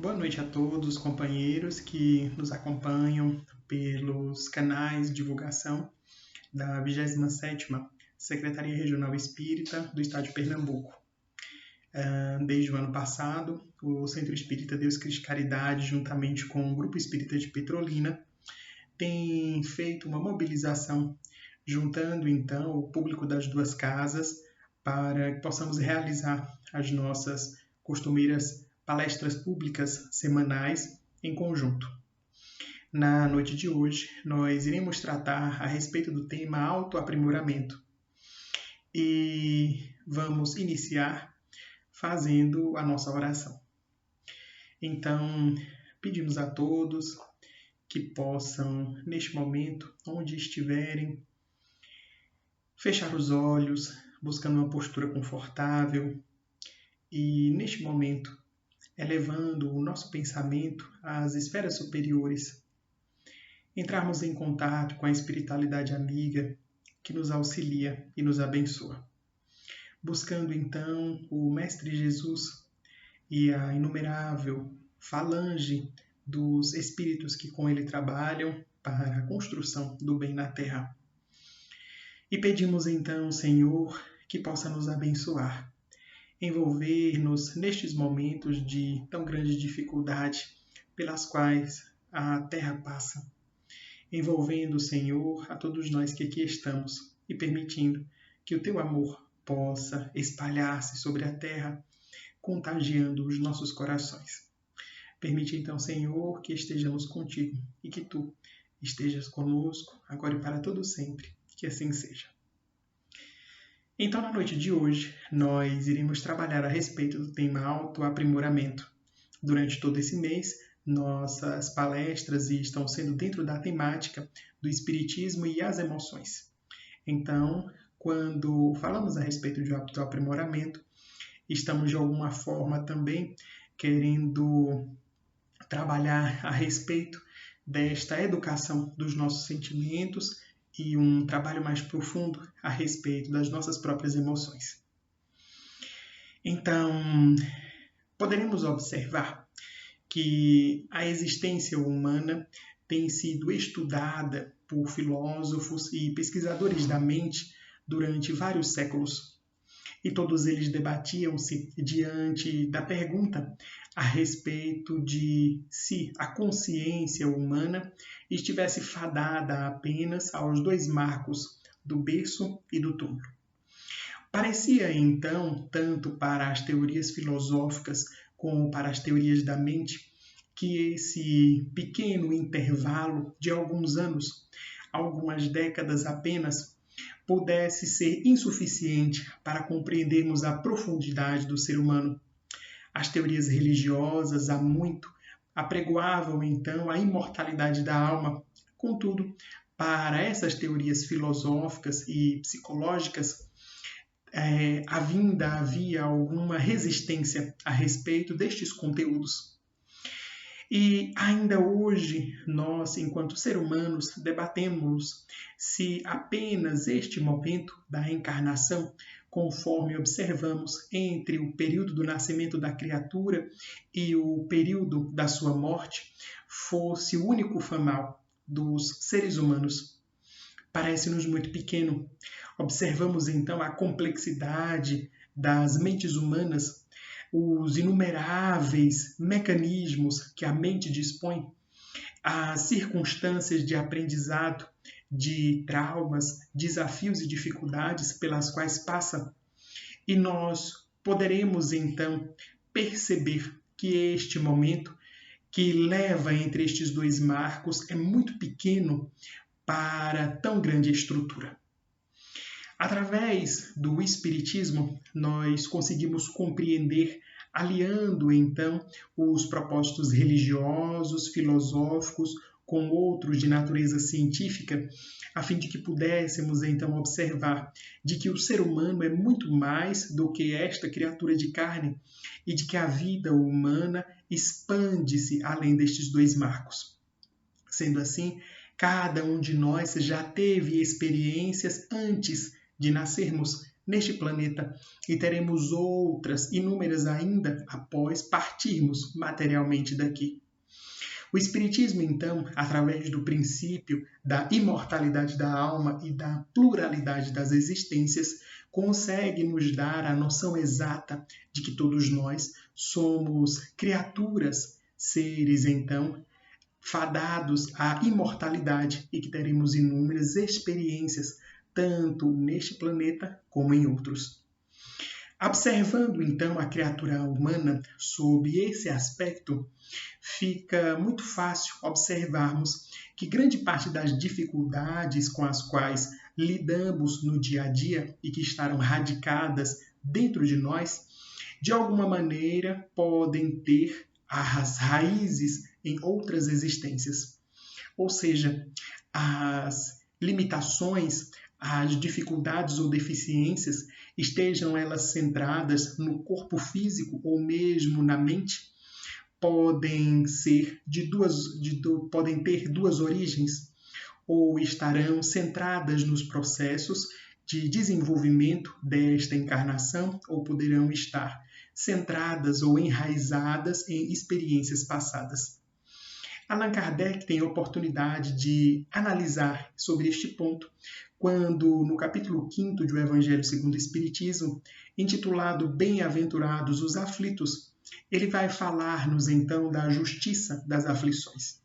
Boa noite a todos, companheiros que nos acompanham pelos canais de divulgação da 27ª Secretaria Regional Espírita do Estado de Pernambuco. Desde o ano passado, o Centro Espírita Deus Cristo Caridade, juntamente com o Grupo Espírita de Petrolina, tem feito uma mobilização, juntando então o público das duas casas para que possamos realizar as nossas costumeiras palestras públicas semanais em conjunto. Na noite de hoje, nós iremos tratar a respeito do tema autoaprimoramento e vamos iniciar fazendo a nossa oração. Então, pedimos a todos que possam, neste momento, onde estiverem, fechar os olhos, buscando uma postura confortável e, neste momento, elevando o nosso pensamento às esferas superiores, entrarmos em contato com a espiritualidade amiga que nos auxilia e nos abençoa. Buscando então o Mestre Jesus e a inumerável falange dos espíritos que com ele trabalham para a construção do bem na Terra. E pedimos então, Senhor, que possa nos abençoar, envolver-nos nestes momentos de tão grande dificuldade pelas quais a Terra passa, envolvendo, Senhor, a todos nós que aqui estamos e permitindo que o Teu amor possa espalhar-se sobre a Terra, contagiando os nossos corações. Permite então, Senhor, que estejamos contigo e que Tu estejas conosco, agora e para todo sempre, que assim seja. Então, na noite de hoje, nós iremos trabalhar a respeito do tema autoaprimoramento. Durante todo esse mês, nossas palestras estão sendo dentro da temática do Espiritismo e as emoções. Então, quando falamos a respeito de autoaprimoramento, estamos de alguma forma também querendo trabalhar a respeito desta educação dos nossos sentimentos e um trabalho mais profundo a respeito das nossas próprias emoções. Então, poderemos observar que a existência humana tem sido estudada por filósofos e pesquisadores da mente durante vários séculos. E todos eles debatiam-se diante da pergunta a respeito de se a consciência humana estivesse fadada apenas aos dois marcos do berço e do túmulo. Parecia, então, tanto para as teorias filosóficas como para as teorias da mente, que esse pequeno intervalo de alguns anos, algumas décadas apenas, pudesse ser insuficiente para compreendermos a profundidade do ser humano. As teorias religiosas, há muito, apregoavam então a imortalidade da alma. Contudo, para essas teorias filosóficas e psicológicas, havia alguma resistência a respeito destes conteúdos. E ainda hoje, nós, enquanto seres humanos, debatemos se apenas este momento da encarnação, conforme observamos entre o período do nascimento da criatura e o período da sua morte, fosse o único fanal dos seres humanos. Parece-nos muito pequeno. Observamos então a complexidade das mentes humanas, os inumeráveis mecanismos que a mente dispõe, as circunstâncias de aprendizado, de traumas, desafios e dificuldades pelas quais passa, e nós poderemos então perceber que este momento que leva entre estes dois marcos é muito pequeno para tão grande estrutura. Através do Espiritismo, nós conseguimos compreender, aliando então os propósitos religiosos, filosóficos, com outros de natureza científica, a fim de que pudéssemos então observar de que o ser humano é muito mais do que esta criatura de carne e de que a vida humana expande-se além destes dois marcos. Sendo assim, cada um de nós já teve experiências antes de nascermos neste planeta e teremos outras, inúmeras ainda, após partirmos materialmente daqui. O Espiritismo, então, através do princípio da imortalidade da alma e da pluralidade das existências, consegue nos dar a noção exata de que todos nós somos criaturas, seres, então, fadados à imortalidade e que teremos inúmeras experiências, tanto neste planeta como em outros. Observando, então, a criatura humana sob esse aspecto, fica muito fácil observarmos que grande parte das dificuldades com as quais lidamos no dia a dia e que estarão radicadas dentro de nós, de alguma maneira podem ter as raízes em outras existências. Ou seja, as limitações, as dificuldades ou deficiências, estejam elas centradas no corpo físico ou mesmo na mente, podem ter duas origens, ou estarão centradas nos processos de desenvolvimento desta encarnação, ou poderão estar centradas ou enraizadas em experiências passadas. Allan Kardec tem a oportunidade de analisar sobre este ponto quando, no capítulo 5º de O Evangelho segundo o Espiritismo, intitulado Bem-aventurados os aflitos, ele vai falar-nos então da justiça das aflições.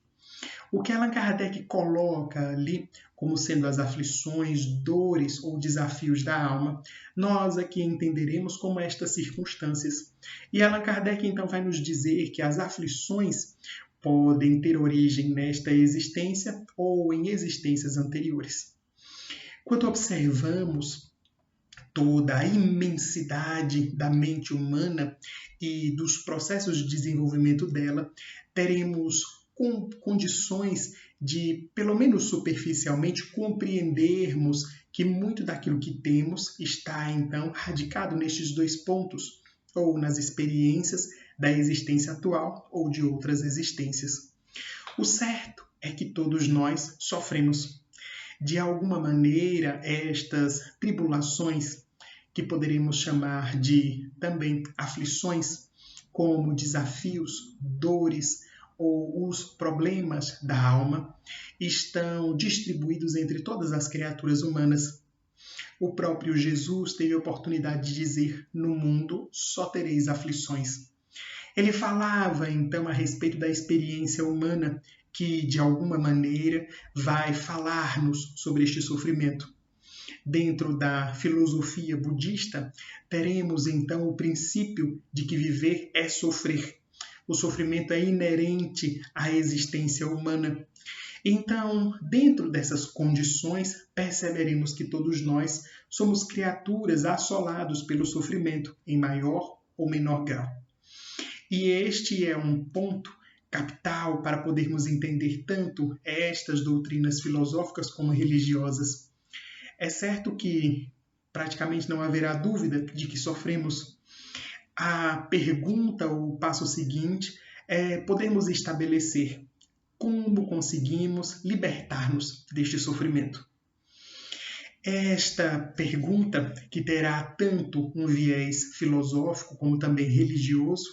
O que Allan Kardec coloca ali como sendo as aflições, dores ou desafios da alma, nós aqui entenderemos como estas circunstâncias. E Allan Kardec então vai nos dizer que as aflições podem ter origem nesta existência ou em existências anteriores. Quando observamos toda a imensidade da mente humana e dos processos de desenvolvimento dela, teremos condições de, pelo menos superficialmente, compreendermos que muito daquilo que temos está, então, radicado nestes dois pontos, ou nas experiências da existência atual ou de outras existências. O certo é que todos nós sofremos. De alguma maneira, estas tribulações, que poderíamos chamar de também aflições, como desafios, dores ou os problemas da alma, estão distribuídos entre todas as criaturas humanas. O próprio Jesus teve a oportunidade de dizer: no mundo só tereis aflições. Ele falava então a respeito da experiência humana, que de alguma maneira vai falar-nos sobre este sofrimento. Dentro da filosofia budista, teremos então o princípio de que viver é sofrer. O sofrimento é inerente à existência humana. Então, dentro dessas condições, perceberemos que todos nós somos criaturas assolados pelo sofrimento, em maior ou menor grau. E este é um ponto capital para podermos entender tanto estas doutrinas filosóficas como religiosas. É certo que praticamente não haverá dúvida de que sofremos. A pergunta, ou o passo seguinte, é podermos estabelecer como conseguimos libertar-nos deste sofrimento. Esta pergunta, que terá tanto um viés filosófico como também religioso,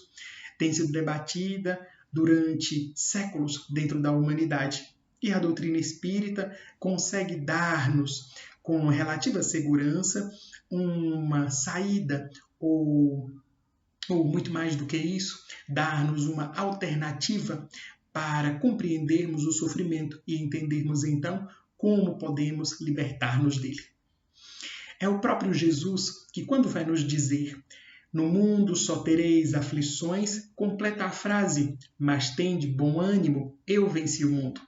tem sido debatida durante séculos dentro da humanidade. E a doutrina espírita consegue dar-nos, com relativa segurança, uma saída, ou muito mais do que isso, dar-nos uma alternativa para compreendermos o sofrimento e entendermos então como podemos libertar-nos dele. É o próprio Jesus que, quando vai nos dizer: no mundo só tereis aflições, completa a frase: mas tende bom ânimo, eu venci o mundo.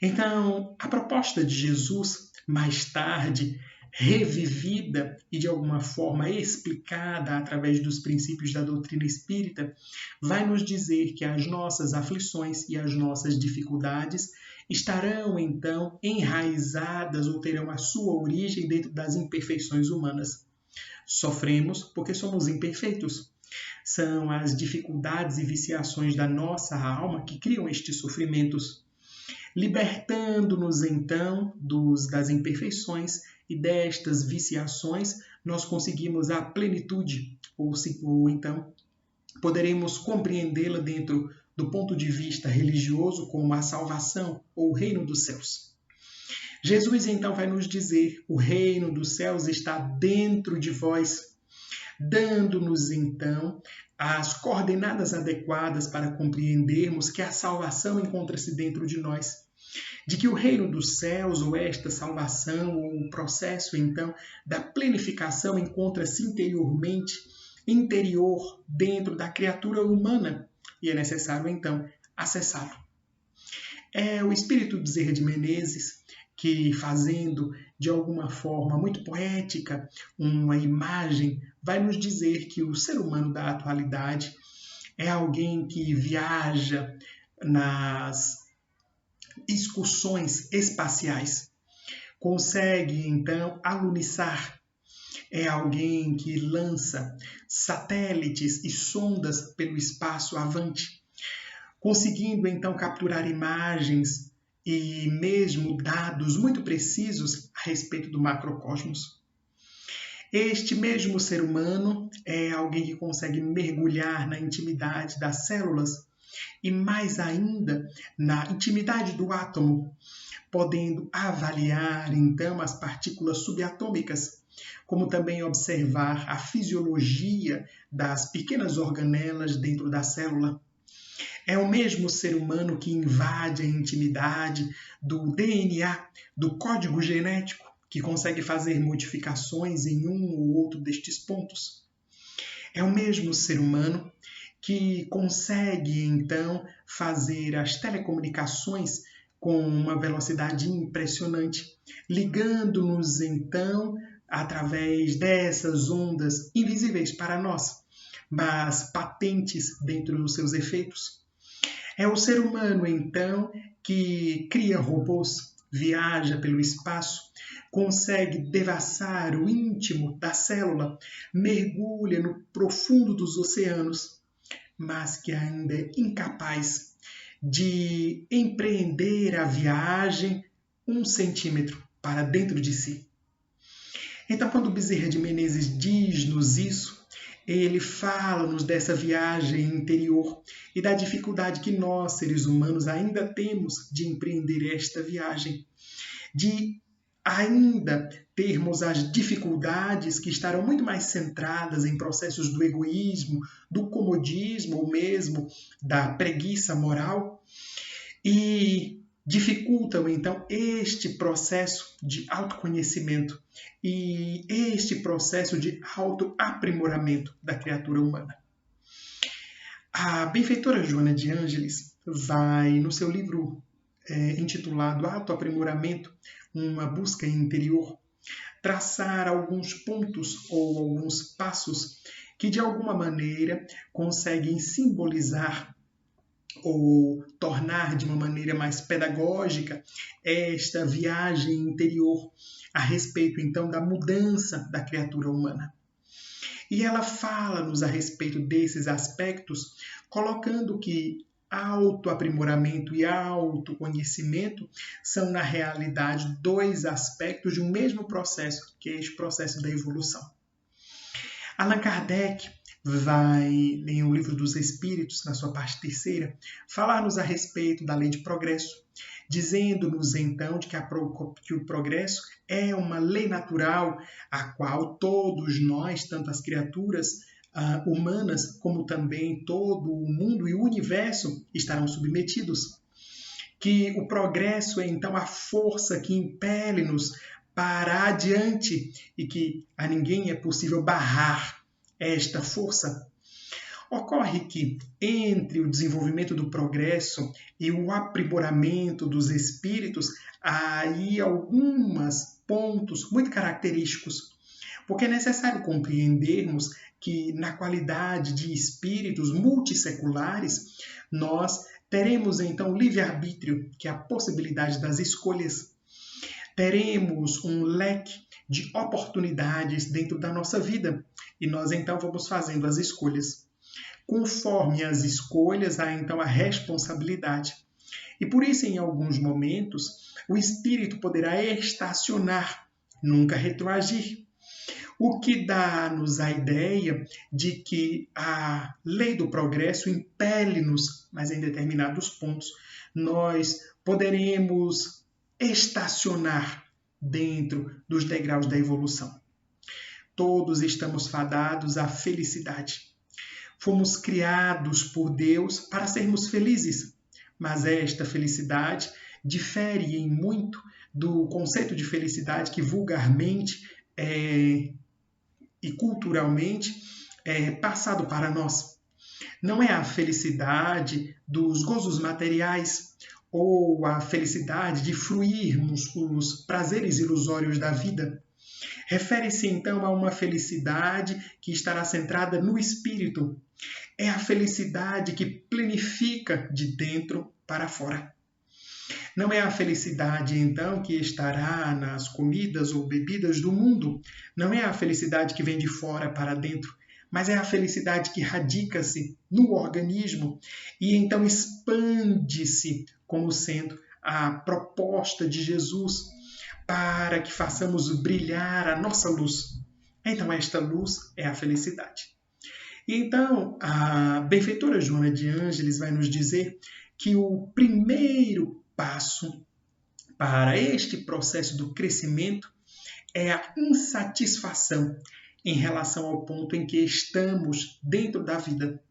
Então, a proposta de Jesus, mais tarde revivida e de alguma forma explicada através dos princípios da doutrina espírita, vai nos dizer que as nossas aflições e as nossas dificuldades estarão então enraizadas ou terão a sua origem dentro das imperfeições humanas. Sofremos porque somos imperfeitos. São as dificuldades e viciações da nossa alma que criam estes sofrimentos. Libertando-nos então das imperfeições e destas viciações, nós conseguimos a plenitude, ou então poderemos compreendê-la dentro do ponto de vista religioso como a salvação ou o reino dos céus. Jesus então vai nos dizer: o reino dos céus está dentro de vós, dando-nos então as coordenadas adequadas para compreendermos que a salvação encontra-se dentro de nós. De que o reino dos céus, ou esta salvação, ou o processo então da plenificação encontra-se interior, dentro da criatura humana, e é necessário então acessá-lo. É o Espírito Bezerra de Menezes que, fazendo de alguma forma muito poética uma imagem, vai nos dizer que o ser humano da atualidade é alguém que viaja nas excursões espaciais, consegue então aluniçar, é alguém que lança satélites e sondas pelo espaço avante, conseguindo então capturar imagens e mesmo dados muito precisos a respeito do macrocosmos. Este mesmo ser humano é alguém que consegue mergulhar na intimidade das células e mais ainda na intimidade do átomo, podendo avaliar então as partículas subatômicas, como também observar a fisiologia das pequenas organelas dentro da célula. É o mesmo ser humano que invade a intimidade do DNA, do código genético, que consegue fazer modificações em um ou outro destes pontos. É o mesmo ser humano que consegue, então, fazer as telecomunicações com uma velocidade impressionante, ligando-nos, então, através dessas ondas invisíveis para nós, mas patentes dentro dos seus efeitos. É o ser humano, então, que cria robôs, viaja pelo espaço, consegue devassar o íntimo da célula, mergulha no profundo dos oceanos, mas que ainda é incapaz de empreender a viagem 1 centímetro para dentro de si. Então, quando Bezerra de Menezes diz-nos isso, ele fala-nos dessa viagem interior e da dificuldade que nós, seres humanos, ainda temos de empreender esta viagem, de ainda termos as dificuldades que estarão muito mais centradas em processos do egoísmo, do comodismo ou mesmo da preguiça moral, e dificultam então este processo de autoconhecimento e este processo de autoaprimoramento da criatura humana. A benfeitora Joana de Ângeles vai, no seu livro intitulado Autoaprimoramento, uma busca interior, traçar alguns pontos ou alguns passos que de alguma maneira conseguem simbolizar ou tornar de uma maneira mais pedagógica esta viagem interior a respeito então da mudança da criatura humana. E ela fala-nos a respeito desses aspectos, colocando que autoaprimoramento e autoconhecimento são, na realidade, 2 aspectos de um mesmo processo, que é este processo da evolução. Allan Kardec vai, em O Livro dos Espíritos, na sua parte 3ª, falar-nos a respeito da lei de progresso, dizendo-nos então que o progresso é uma lei natural a qual todos nós, tanto as criaturas humanas como também todo o mundo e o universo estarão submetidos. Que o progresso é então a força que impele-nos para adiante e que a ninguém é possível barrar esta força. Ocorre que, entre o desenvolvimento do progresso e o aprimoramento dos espíritos, há aí alguns pontos muito característicos, porque é necessário compreendermos que, na qualidade de espíritos multisseculares, nós teremos então livre-arbítrio, que é a possibilidade das escolhas. Teremos um leque de oportunidades dentro da nossa vida e nós então vamos fazendo as escolhas. Conforme as escolhas, há então a responsabilidade. E por isso, em alguns momentos, o espírito poderá estacionar, nunca retroagir. o que dá-nos a ideia de que a lei do progresso impele-nos, mas em determinados pontos nós poderemos estacionar dentro dos degraus da evolução. Todos estamos fadados à felicidade. Fomos criados por Deus para sermos felizes, mas esta felicidade difere em muito do conceito de felicidade que vulgarmente e culturalmente é passado para nós. Não é a felicidade dos gozos materiais ou a felicidade de fruirmos os prazeres ilusórios da vida. Refere-se então a uma felicidade que estará centrada no espírito. É a felicidade que plenifica de dentro para fora. Não é a felicidade, então, que estará nas comidas ou bebidas do mundo. Não é a felicidade que vem de fora para dentro, mas é a felicidade que radica-se no organismo e então expande-se como sendo a proposta de Jesus para que façamos brilhar a nossa luz. Então, esta luz é a felicidade. E então, a benfeitora Joana de Ângeles vai nos dizer que o primeiro passo para este processo do crescimento é a insatisfação em relação ao ponto em que estamos dentro da vida.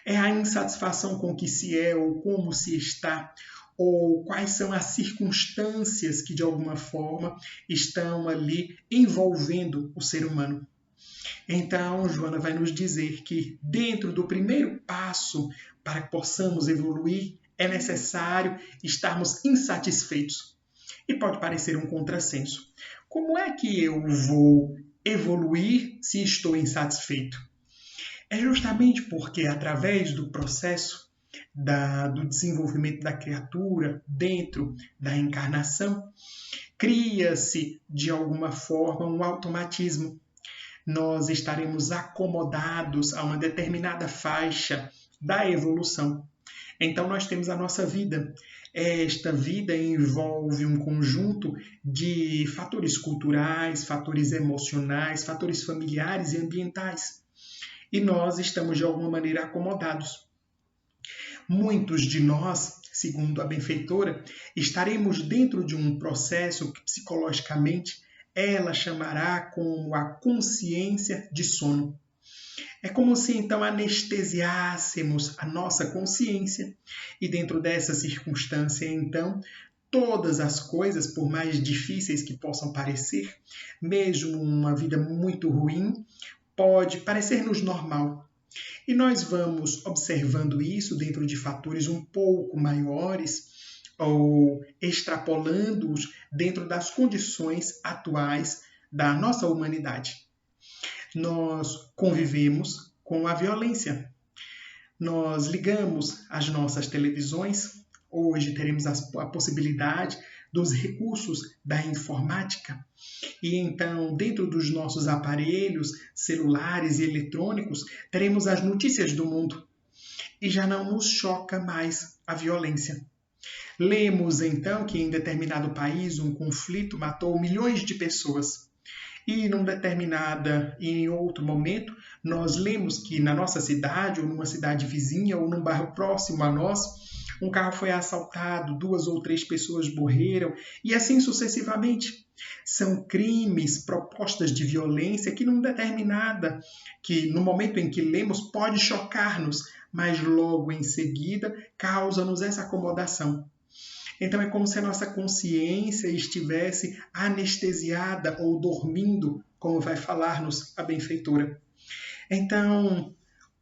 É a insatisfação com o que se é ou como se está, ou quais são as circunstâncias que de alguma forma estão ali envolvendo o ser humano. Então, Joana vai nos dizer que dentro do primeiro passo para que possamos evoluir, é necessário estarmos insatisfeitos. E pode parecer um contrassenso. Como é que eu vou evoluir se estou insatisfeito? É justamente porque através do processo do desenvolvimento da criatura dentro da encarnação, cria-se de alguma forma um automatismo. Nós estaremos acomodados a uma determinada faixa da evolução. Então nós temos a nossa vida. Esta vida envolve um conjunto de fatores culturais, fatores emocionais, fatores familiares e ambientais. E nós estamos de alguma maneira acomodados. Muitos de nós, segundo a benfeitora, estaremos dentro de um processo que psicologicamente ela chamará como a consciência de sono. É como se então anestesiássemos a nossa consciência e dentro dessa circunstância então todas as coisas, por mais difíceis que possam parecer, mesmo uma vida muito ruim, pode parecer-nos normal. E nós vamos observando isso dentro de fatores um pouco maiores ou extrapolando-os dentro das condições atuais da nossa humanidade. Nós convivemos com a violência. Nós ligamos as nossas televisões. Hoje teremos a possibilidade dos recursos da informática. E então, dentro dos nossos aparelhos celulares e eletrônicos, teremos as notícias do mundo. E já não nos choca mais a violência. Lemos então que em determinado país um conflito matou milhões de pessoas. E em outro momento, nós lemos que na nossa cidade, ou numa cidade vizinha, ou num bairro próximo a nós, um carro foi assaltado, 2 ou 3 pessoas morreram, e assim sucessivamente. São crimes, propostas de violência que no momento em que lemos, pode chocar-nos, mas logo em seguida causa-nos essa acomodação. Então é como se a nossa consciência estivesse anestesiada ou dormindo, como vai falar-nos a benfeitora. Então,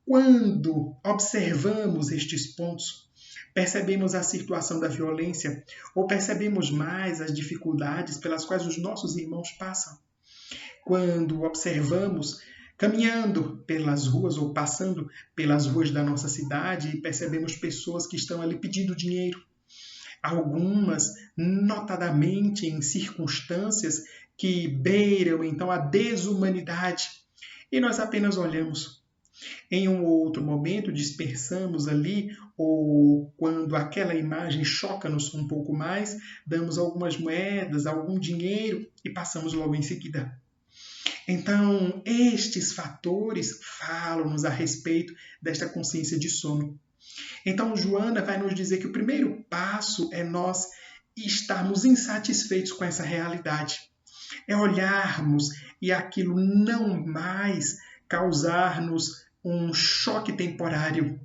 quando observamos estes pontos, percebemos a situação da violência ou percebemos mais as dificuldades pelas quais os nossos irmãos passam. Quando observamos caminhando pelas ruas ou passando pelas ruas da nossa cidade e percebemos pessoas que estão ali pedindo dinheiro, algumas notadamente em circunstâncias que beiram então a desumanidade, e nós apenas olhamos. Em um outro momento dispersamos ali, ou quando aquela imagem choca-nos um pouco mais, damos algumas moedas, algum dinheiro e passamos logo em seguida. Então, estes fatores falam-nos a respeito desta consciência de sono. Então, Joana vai nos dizer que o primeiro passo é nós estarmos insatisfeitos com essa realidade. É olharmos e aquilo não mais causar-nos um choque temporário.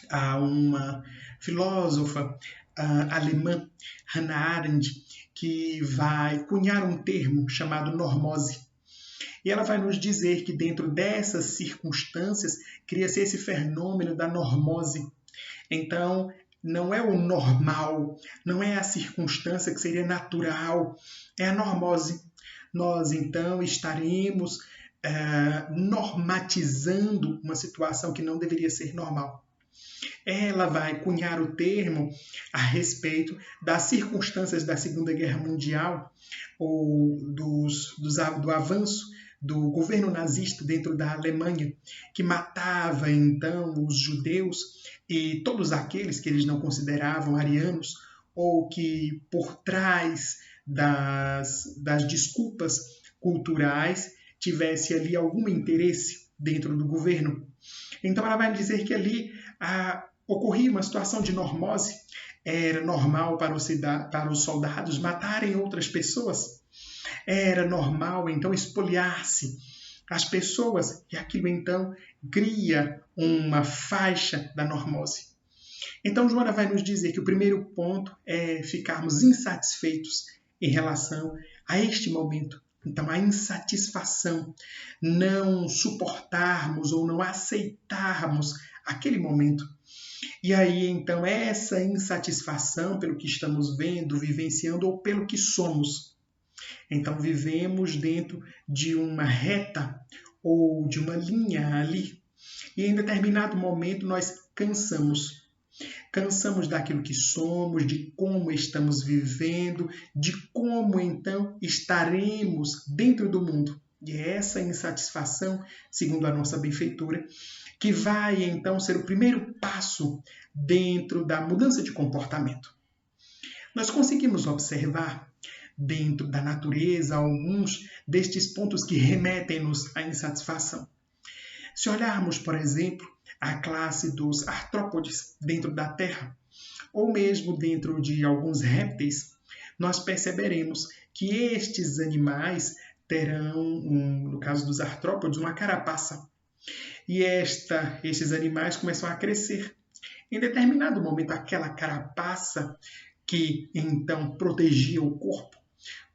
Há uma filósofa alemã, Hannah Arendt, que vai cunhar um termo chamado normose. E ela vai nos dizer que dentro dessas circunstâncias cria-se esse fenômeno da normose. Então, não é o normal, não é a circunstância que seria natural, é a normose. Nós, então, estaremos normatizando uma situação que não deveria ser normal. Ela vai cunhar o termo a respeito das circunstâncias da Segunda Guerra Mundial, ou do avanço do governo nazista dentro da Alemanha, que matava então os judeus e todos aqueles que eles não consideravam arianos, ou que por trás das desculpas culturais tivesse ali algum interesse dentro do governo. Então ela vai dizer que ali ocorria uma situação de normose, era normal para os soldados matarem outras pessoas, era normal então espoliar-se as pessoas, e aquilo então cria uma faixa da normose. Então Joana vai nos dizer que o primeiro ponto é ficarmos insatisfeitos em relação a este momento. Então, a insatisfação, não suportarmos ou não aceitarmos aquele momento. E aí, então, essa insatisfação pelo que estamos vendo, vivenciando ou pelo que somos. Então, vivemos dentro de uma reta ou de uma linha ali. E em determinado momento nós cansamos. Cansamos daquilo que somos, de como estamos vivendo, de como então estaremos dentro do mundo. E é essa insatisfação, segundo a nossa benfeitora, que vai então ser o primeiro passo dentro da mudança de comportamento. Nós conseguimos observar dentro da natureza alguns destes pontos que remetem-nos à insatisfação. Se olharmos, por exemplo, a classe dos artrópodes dentro da Terra, ou mesmo dentro de alguns répteis, nós perceberemos que estes animais terão, no caso dos artrópodes, uma carapaça. E estes animais começam a crescer. Em determinado momento, aquela carapaça que então protegia o corpo,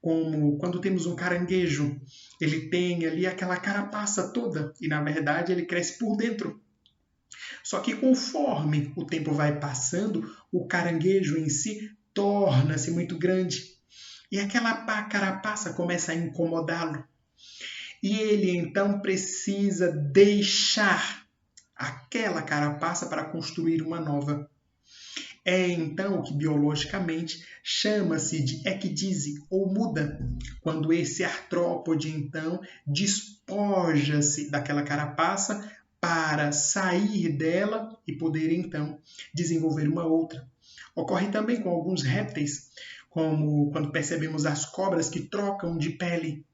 como quando temos um caranguejo, ele tem ali aquela carapaça toda e, na verdade, ele cresce por dentro. Só que conforme o tempo vai passando, o caranguejo em si torna-se muito grande. E aquela carapaça começa a incomodá-lo. E ele então precisa deixar aquela carapaça para construir uma nova. É então o que biologicamente chama-se de ecdise ou muda, quando esse artrópode então despoja-se daquela carapaça para sair dela e poder então desenvolver uma outra. Ocorre também com alguns répteis, como quando percebemos as cobras que trocam de pele.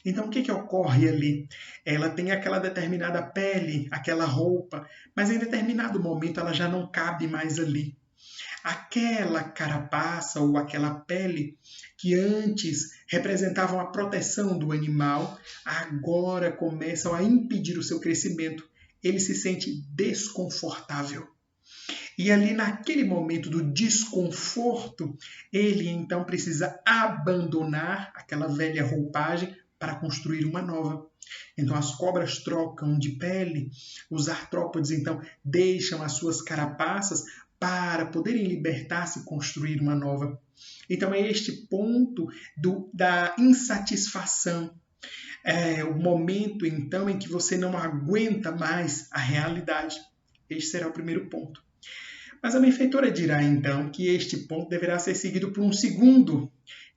Então, o que ocorre ali? Ela tem aquela determinada pele, aquela roupa, mas em determinado momento ela já não cabe mais ali. Aquela carapaça ou aquela pele que antes representavam a proteção do animal, agora começam a impedir o seu crescimento. Ele se sente desconfortável. E ali naquele momento do desconforto, ele então precisa abandonar aquela velha roupagem para construir uma nova. Então as cobras trocam de pele, os artrópodes então deixam as suas carapaças para poderem libertar-se e construir uma nova. Então é este ponto da insatisfação. É o momento então em que você não aguenta mais a realidade. Este será o primeiro ponto. Mas a benfeitora dirá então que este ponto deverá ser seguido por um segundo,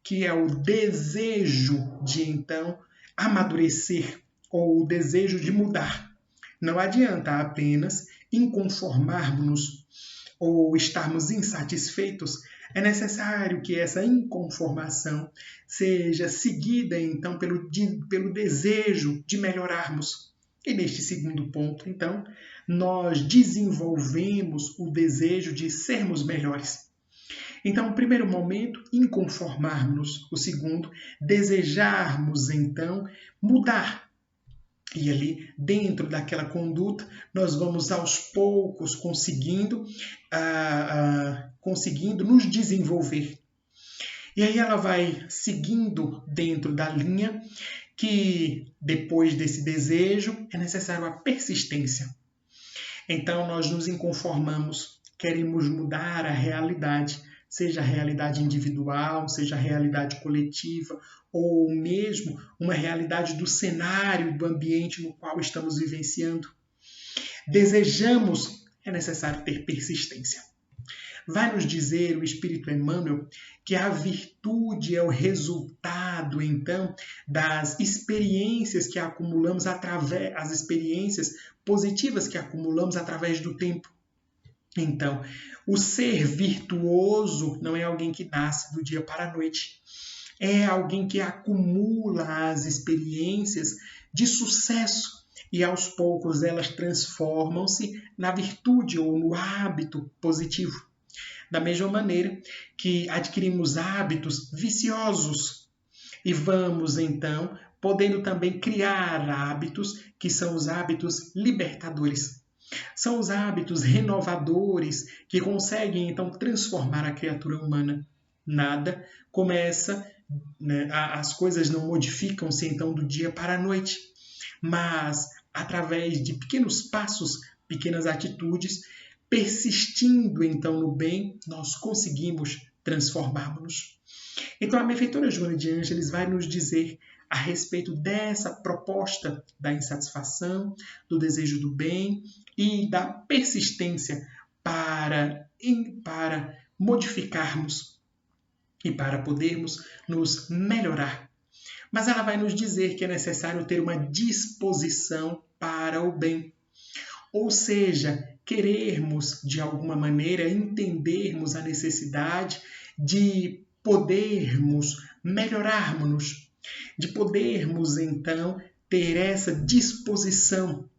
que é o desejo de então amadurecer ou o desejo de mudar. Não adianta apenas inconformarmos-nos ou estarmos insatisfeitos, é necessário que essa inconformação seja seguida, então, pelo desejo de melhorarmos. E neste segundo ponto, então, nós desenvolvemos o desejo de sermos melhores. Então, o primeiro momento, inconformarmos. O segundo, desejarmos, então, mudar. E ali, dentro daquela conduta, nós vamos aos poucos conseguindo nos desenvolver. E aí ela vai seguindo dentro da linha que, depois desse desejo, é necessário a persistência. Então, nós nos inconformamos, queremos mudar a realidade, seja a realidade individual, seja a realidade coletiva, ou mesmo uma realidade do cenário, do ambiente no qual estamos vivenciando. Desejamos, é necessário ter persistência. Vai nos dizer o Espírito Emmanuel que a virtude é o resultado, então, das experiências que acumulamos as experiências positivas que acumulamos através do tempo. Então, o ser virtuoso não é alguém que nasce do dia para a noite. É alguém que acumula as experiências de sucesso e aos poucos elas transformam-se na virtude ou no hábito positivo. Da mesma maneira que adquirimos hábitos viciosos e vamos então podendo também criar hábitos que são os hábitos libertadores. São os hábitos renovadores que conseguem então transformar a criatura humana. Nada começa, as coisas não modificam-se então do dia para a noite, mas através de pequenos passos, pequenas atitudes, persistindo então no bem, nós conseguimos transformarmos-nos. Então a benfeitora Joana de Ângeles vai nos dizer a respeito dessa proposta da insatisfação, do desejo do bem e da persistência para modificarmos e para podermos nos melhorar. Mas ela vai nos dizer que é necessário ter uma disposição para o bem. Ou seja, querermos, de alguma maneira, entendermos a necessidade de podermos melhorarmos-nos, de podermos, então, ter essa disposição.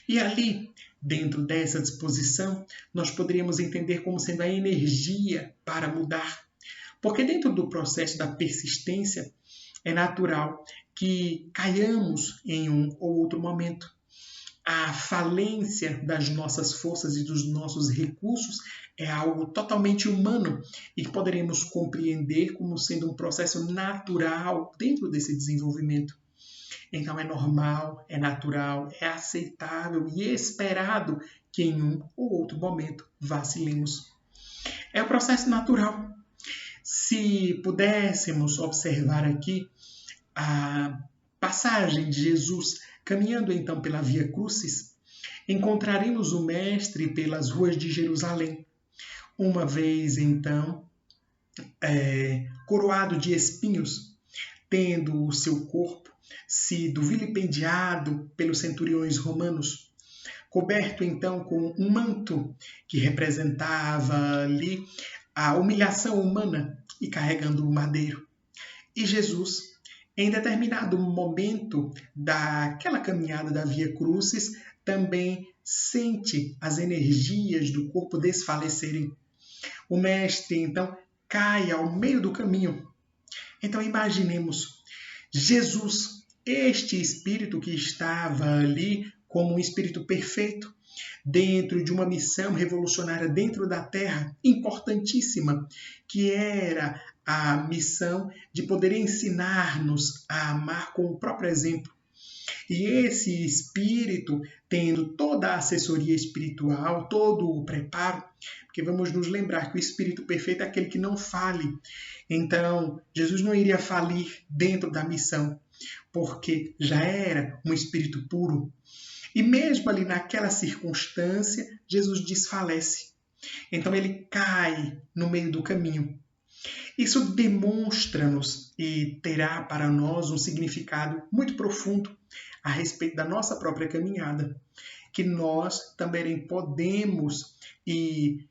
E ali, dentro dessa disposição, nós poderíamos entender como sendo a energia para mudar. Porque dentro do processo da persistência, é natural que caiamos em um ou outro momento. A falência das nossas forças e dos nossos recursos é algo totalmente humano e que poderemos compreender como sendo um processo natural dentro desse desenvolvimento. Então é normal, é natural, é aceitável e esperado que em um ou outro momento vacilemos. É o processo natural. Se pudéssemos observar aqui a passagem de Jesus caminhando então pela Via Crucis, encontraremos o Mestre pelas ruas de Jerusalém. Uma vez então, coroado de espinhos, tendo o seu corpo sido vilipendiado pelos centuriões romanos, coberto então com um manto que representava ali a humilhação humana e carregando o madeiro. E Jesus, em determinado momento daquela caminhada da Via Crucis, também sente as energias do corpo desfalecerem. O Mestre, então, cai ao meio do caminho. Então, imaginemos Jesus, este Espírito que estava ali como um Espírito perfeito, dentro de uma missão revolucionária dentro da Terra, importantíssima, que era a missão de poder ensinar-nos a amar com o próprio exemplo. E esse Espírito, tendo toda a assessoria espiritual, todo o preparo, porque vamos nos lembrar que o Espírito perfeito é aquele que não fale. Então, Jesus não iria falir dentro da missão, porque já era um Espírito puro. E mesmo ali naquela circunstância, Jesus desfalece. Então ele cai no meio do caminho. Isso demonstra-nos e terá para nós um significado muito profundo a respeito da nossa própria caminhada, que nós também podemos e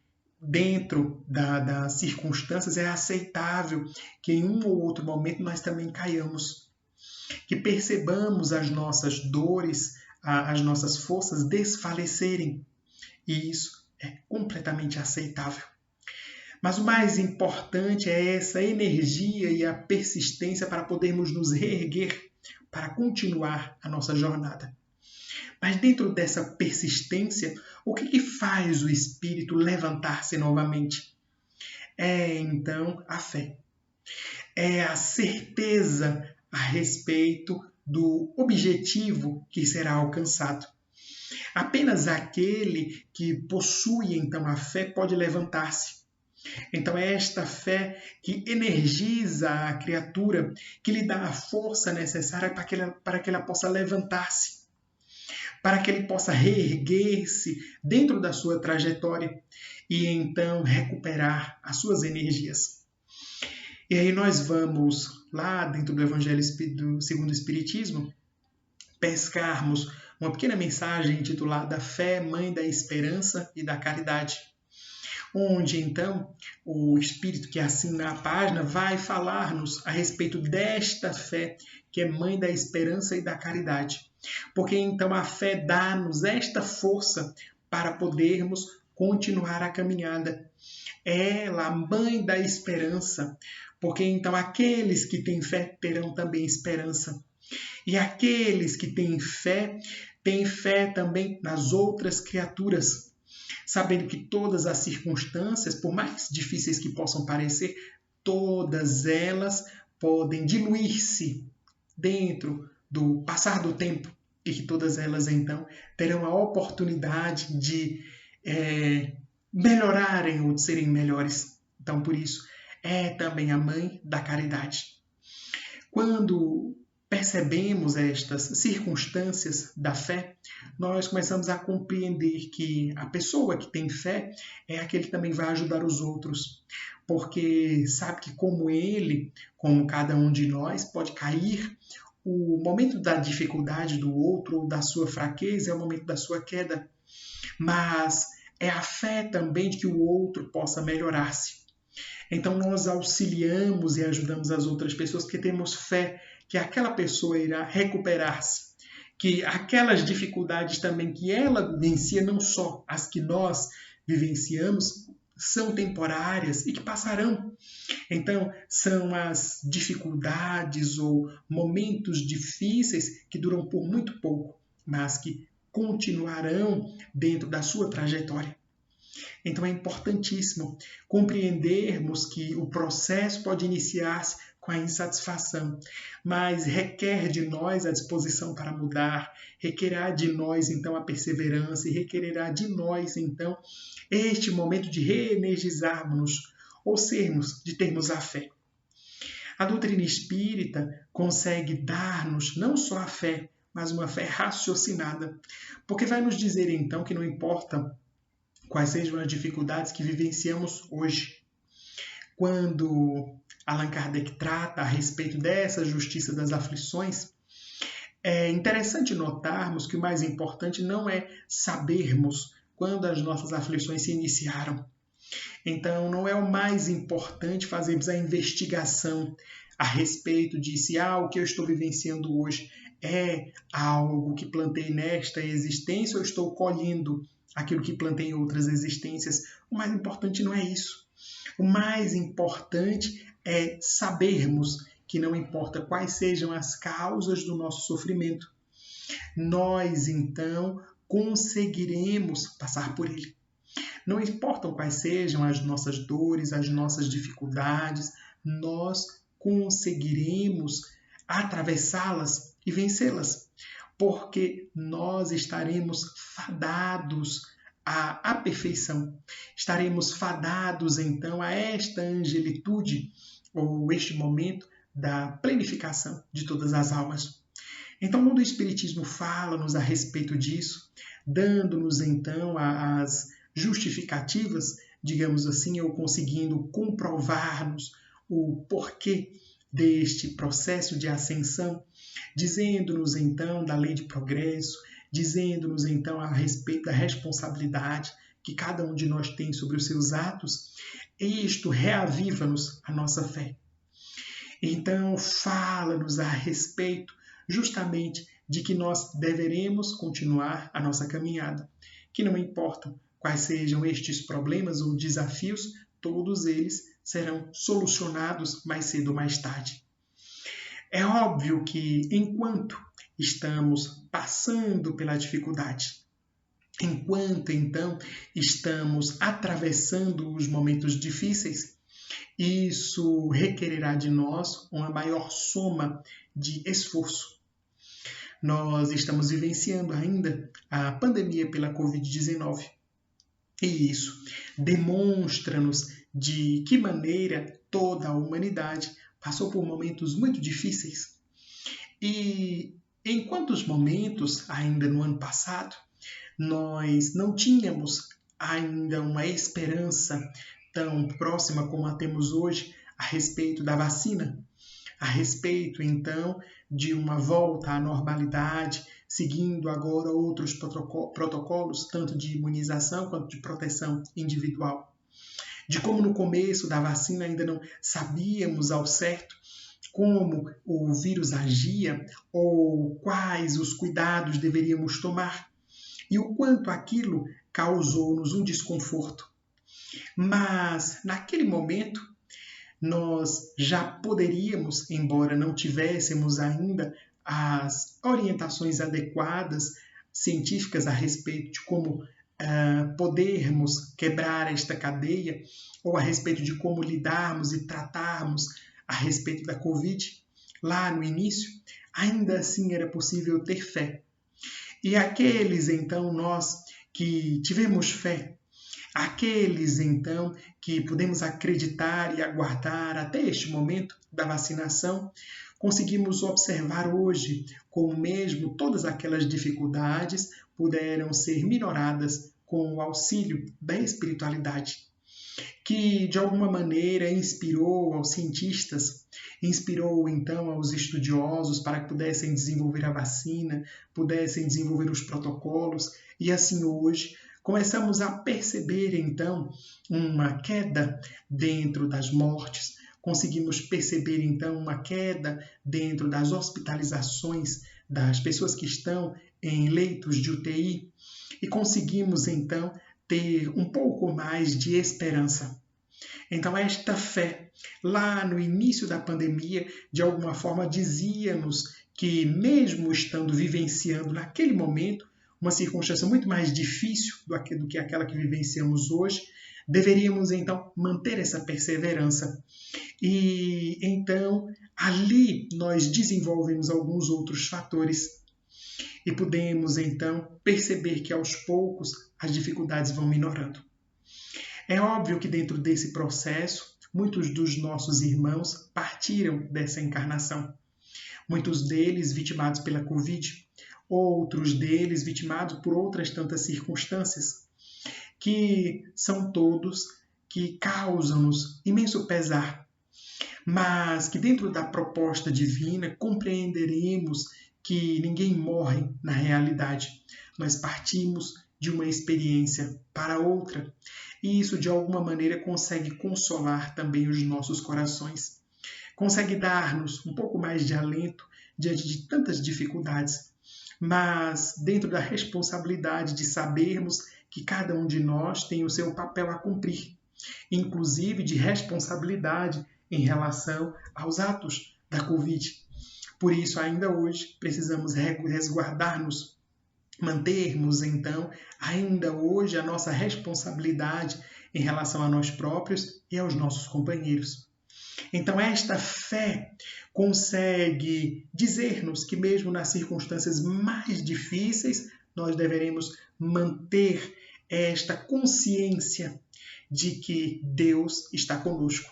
dentro das circunstâncias, é aceitável que em um ou outro momento nós também caiamos, que percebamos as nossas dores, as nossas forças desfalecerem. E isso é completamente aceitável. Mas o mais importante é essa energia e a persistência para podermos nos reerguer, para continuar a nossa jornada. Mas dentro dessa persistência, o que faz o espírito levantar-se novamente? É então a fé. É a certeza a respeito do objetivo que será alcançado. Apenas aquele que possui então a fé pode levantar-se. Então é esta fé que energiza a criatura, que lhe dá a força necessária para que ela possa levantar-se, para que ele possa reerguer-se dentro da sua trajetória e então recuperar as suas energias. E aí nós vamos lá dentro do Evangelho segundo o Espiritismo pescarmos uma pequena mensagem intitulada Fé, Mãe da Esperança e da Caridade, onde então o Espírito que assina a página vai falar-nos a respeito desta fé que é mãe da esperança e da caridade. Porque então a fé dá-nos esta força para podermos continuar a caminhada. Ela, a mãe da esperança, porque então aqueles que têm fé terão também esperança. E aqueles que têm fé também nas outras criaturas, sabendo que todas as circunstâncias, por mais difíceis que possam parecer, todas elas podem diluir-se dentro do passar do tempo e que todas elas, então, terão a oportunidade de melhorarem ou de serem melhores. Então, por isso, é também a mãe da caridade. Quando percebemos estas circunstâncias da fé, nós começamos a compreender que a pessoa que tem fé é aquele que também vai ajudar os outros, porque sabe que como ele, como cada um de nós, pode cair, o momento da dificuldade do outro ou da sua fraqueza é o momento da sua queda, mas é a fé também de que o outro possa melhorar-se. Então nós auxiliamos e ajudamos as outras pessoas porque temos fé que aquela pessoa irá recuperar-se, que aquelas dificuldades também que ela vivencia, não só as que nós vivenciamos, são temporárias e que passarão. Então, são as dificuldades ou momentos difíceis que duram por muito pouco, mas que continuarão dentro da sua trajetória. Então é importantíssimo compreendermos que o processo pode iniciar-se com a insatisfação, mas requer de nós a disposição para mudar, requererá de nós então a perseverança e requererá de nós então este momento de reenergizarmos-nos, ou de termos a fé. A doutrina espírita consegue dar-nos não só a fé, mas uma fé raciocinada, porque vai nos dizer então que não importa quais sejam as dificuldades que vivenciamos hoje. Quando Allan Kardec trata a respeito dessa justiça das aflições, é interessante notarmos que o mais importante não é sabermos quando as nossas aflições se iniciaram. Então, não é o mais importante fazermos a investigação a respeito de se o que eu estou vivenciando hoje é algo que plantei nesta existência ou estou colhendo aquilo que plantei em outras existências. O mais importante não é isso. O mais importante é sabermos que não importa quais sejam as causas do nosso sofrimento, nós então conseguiremos passar por ele. Não importam quais sejam as nossas dores, as nossas dificuldades, nós conseguiremos atravessá-las e vencê-las, porque nós estaremos fadados à perfeição. Estaremos fadados, então, a esta angelitude, ou este momento da plenificação de todas as almas. Então, quando o Espiritismo fala-nos a respeito disso, dando-nos, então, as justificativas, digamos assim, ou conseguindo comprovar-nos o porquê deste processo de ascensão, dizendo-nos então da lei de progresso, dizendo-nos então a respeito da responsabilidade que cada um de nós tem sobre os seus atos, isto reaviva-nos a nossa fé. Então, fala-nos a respeito justamente de que nós deveremos continuar a nossa caminhada, que não importam quais sejam estes problemas ou desafios, todos eles serão solucionados mais cedo ou mais tarde. É óbvio que enquanto estamos passando pela dificuldade, enquanto então estamos atravessando os momentos difíceis, isso requererá de nós uma maior soma de esforço. Nós estamos vivenciando ainda a pandemia pela Covid-19 e isso demonstra-nos de que maneira toda a humanidade passou por momentos muito difíceis. E em quantos momentos, ainda no ano passado, nós não tínhamos ainda uma esperança tão próxima como a temos hoje a respeito da vacina, a respeito, então, de uma volta à normalidade, seguindo agora outros protocolos, tanto de imunização quanto de proteção individual. De como no começo da vacina ainda não sabíamos ao certo como o vírus agia ou quais os cuidados deveríamos tomar e o quanto aquilo causou-nos um desconforto. Mas, naquele momento, nós já poderíamos, embora não tivéssemos ainda as orientações adequadas, científicas a respeito de como podermos quebrar esta cadeia, ou a respeito de como lidarmos e tratarmos a respeito da Covid, lá no início, ainda assim era possível ter fé. E aqueles, então, nós que tivemos fé, aqueles, então, que podemos acreditar e aguardar até este momento da vacinação, conseguimos observar hoje como mesmo todas aquelas dificuldades puderam ser minoradas com o auxílio da espiritualidade, que de alguma maneira inspirou aos cientistas, inspirou então aos estudiosos para que pudessem desenvolver a vacina, pudessem desenvolver os protocolos, e assim hoje começamos a perceber, então, uma queda dentro das mortes, conseguimos perceber, então, uma queda dentro das hospitalizações das pessoas que estão em leitos de UTI e conseguimos, então, ter um pouco mais de esperança. Então, esta fé, lá no início da pandemia, de alguma forma dizia-nos que, mesmo estando vivenciando naquele momento uma circunstância muito mais difícil do que aquela que vivenciamos hoje, deveríamos então manter essa perseverança. E então ali nós desenvolvemos alguns outros fatores e podemos então perceber que aos poucos as dificuldades vão minorando. É óbvio que dentro desse processo, muitos dos nossos irmãos partiram dessa encarnação. Muitos deles vitimados pela Covid, outros deles vitimados por outras tantas circunstâncias, que são todos que causam-nos imenso pesar, mas que dentro da proposta divina compreenderemos que ninguém morre na realidade. Nós partimos de uma experiência para outra, e isso de alguma maneira consegue consolar também os nossos corações, consegue dar-nos um pouco mais de alento diante de tantas dificuldades, mas dentro da responsabilidade de sabermos que cada um de nós tem o seu papel a cumprir, inclusive de responsabilidade em relação aos atos da Covid. Por isso, ainda hoje, precisamos resguardar-nos, mantermos, então, ainda hoje a nossa responsabilidade em relação a nós próprios e aos nossos companheiros. Então, esta fé consegue dizer-nos que, mesmo nas circunstâncias mais difíceis, nós deveremos manter esta consciência de que Deus está conosco,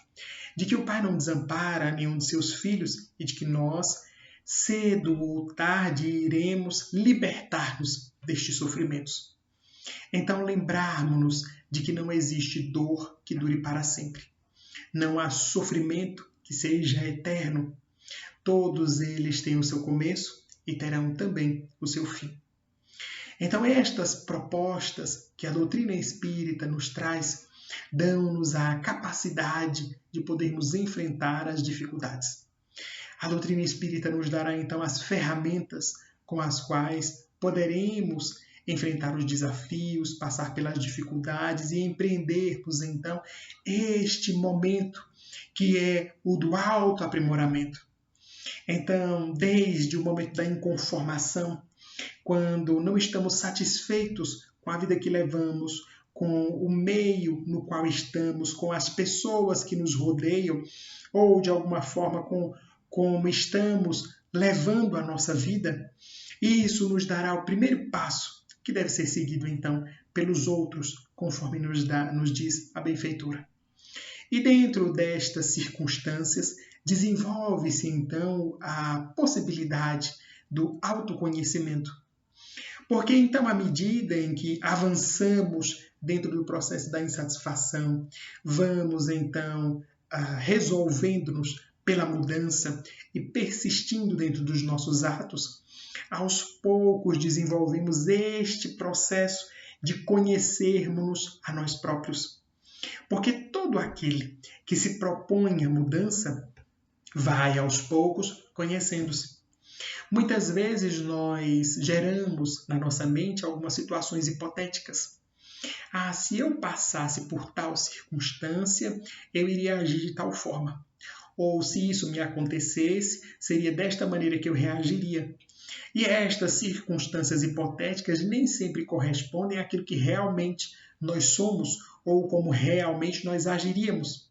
de que o Pai não desampara nenhum de seus filhos e de que nós, cedo ou tarde, iremos libertar-nos destes sofrimentos. Então, lembrarmos-nos de que não existe dor que dure para sempre. Não há sofrimento que seja eterno. Todos eles têm o seu começo e terão também o seu fim. Então, estas propostas que a doutrina espírita nos traz dão-nos a capacidade de podermos enfrentar as dificuldades. A doutrina espírita nos dará, então, as ferramentas com as quais poderemos enfrentar os desafios, passar pelas dificuldades e empreendermos, então, este momento que é o do autoaprimoramento. Então, desde o momento da inconformação, quando não estamos satisfeitos com a vida que levamos, com o meio no qual estamos, com as pessoas que nos rodeiam, ou de alguma forma com como estamos levando a nossa vida, isso nos dará o primeiro passo, que deve ser seguido então pelos outros, conforme nos diz a benfeitora. E dentro destas circunstâncias, desenvolve-se então a possibilidade do autoconhecimento. Porque então, à medida em que avançamos dentro do processo da insatisfação, vamos então resolvendo-nos pela mudança e persistindo dentro dos nossos atos, aos poucos desenvolvemos este processo de conhecermos-nos a nós próprios. Porque todo aquele que se propõe a mudança vai aos poucos conhecendo-se. Muitas vezes nós geramos na nossa mente algumas situações hipotéticas. Se eu passasse por tal circunstância, eu iria agir de tal forma. Ou se isso me acontecesse, seria desta maneira que eu reagiria. E estas circunstâncias hipotéticas nem sempre correspondem àquilo que realmente nós somos ou como realmente nós agiríamos.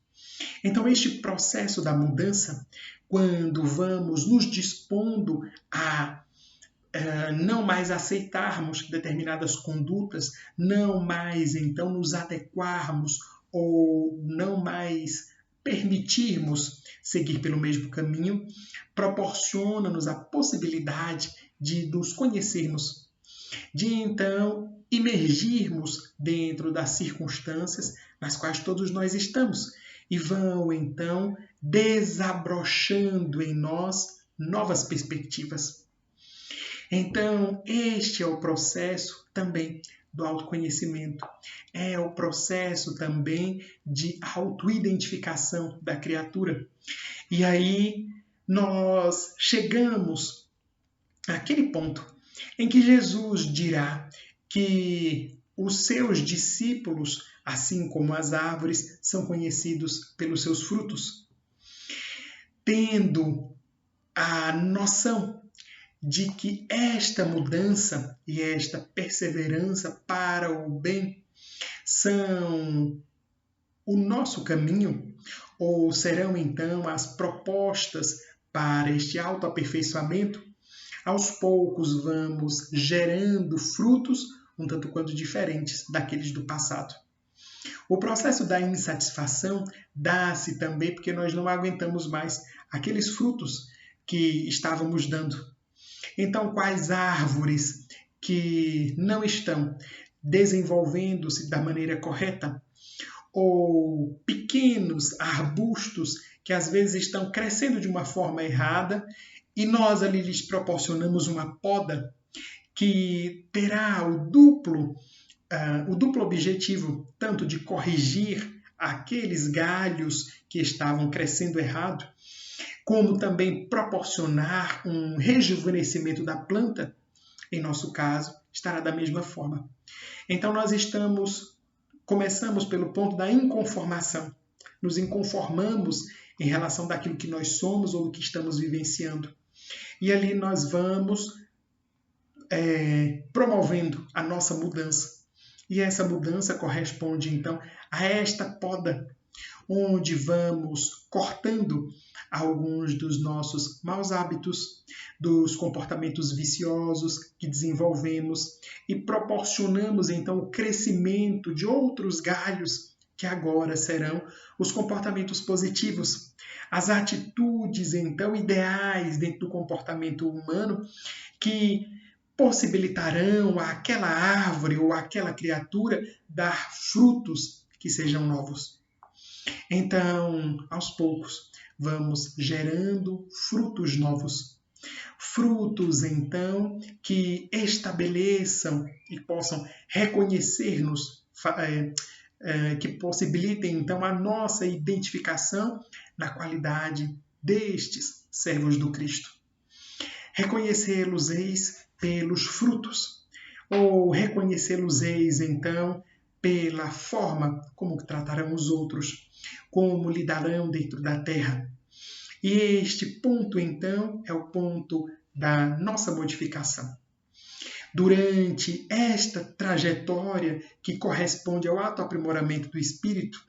Então, este processo da mudança, quando vamos nos dispondo a não mais aceitarmos determinadas condutas, não mais então nos adequarmos ou não mais permitirmos seguir pelo mesmo caminho, proporciona-nos a possibilidade de nos conhecermos, de então imergirmos dentro das circunstâncias nas quais todos nós estamos e vão então desabrochando em nós novas perspectivas. Então, este é o processo também do autoconhecimento. É o processo também de autoidentificação da criatura. E aí nós chegamos àquele ponto em que Jesus dirá que os seus discípulos, assim como as árvores, são conhecidos pelos seus frutos. Tendo a noção de que esta mudança e esta perseverança para o bem são o nosso caminho, ou serão então as propostas para este autoaperfeiçoamento, aos poucos vamos gerando frutos um tanto quanto diferentes daqueles do passado. O processo da insatisfação dá-se também porque nós não aguentamos mais aqueles frutos que estávamos dando. Então, quais árvores que não estão desenvolvendo-se da maneira correta, ou pequenos arbustos que às vezes estão crescendo de uma forma errada, e nós ali lhes proporcionamos uma poda que terá o duplo objetivo, tanto de corrigir aqueles galhos que estavam crescendo errado, como também proporcionar um rejuvenescimento da planta, em nosso caso, estará da mesma forma. Então nós começamos pelo ponto da inconformação. Nos inconformamos em relação daquilo que nós somos ou do que estamos vivenciando. E ali nós vamos promovendo a nossa mudança. E essa mudança corresponde, então, a esta poda, onde vamos cortando alguns dos nossos maus hábitos, dos comportamentos viciosos que desenvolvemos e proporcionamos, então, o crescimento de outros galhos que agora serão os comportamentos positivos, as atitudes, então, ideais dentro do comportamento humano que possibilitarão àquela árvore ou àquela criatura dar frutos que sejam novos. Então, aos poucos, vamos gerando frutos novos. Frutos, então, que estabeleçam e possam reconhecer-nos, que possibilitem, então, a nossa identificação na qualidade destes servos do Cristo. Reconhecê-los-eis pelos frutos, ou reconhecê-los-eis, então, pela forma como tratarão os outros, como lidarão dentro da terra. E este ponto, então, é o ponto da nossa modificação. Durante esta trajetória que corresponde ao autoaprimoramento do espírito,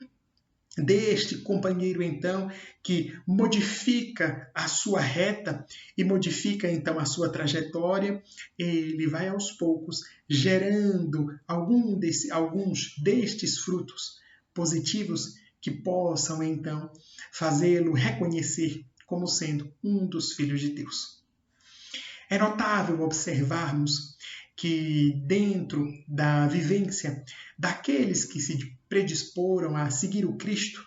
deste companheiro, então, que modifica a sua reta e modifica, então, a sua trajetória, ele vai aos poucos gerando alguns destes frutos positivos que possam, então, fazê-lo reconhecer como sendo um dos filhos de Deus. É notável observarmos que dentro da vivência daqueles que se predisporam a seguir o Cristo,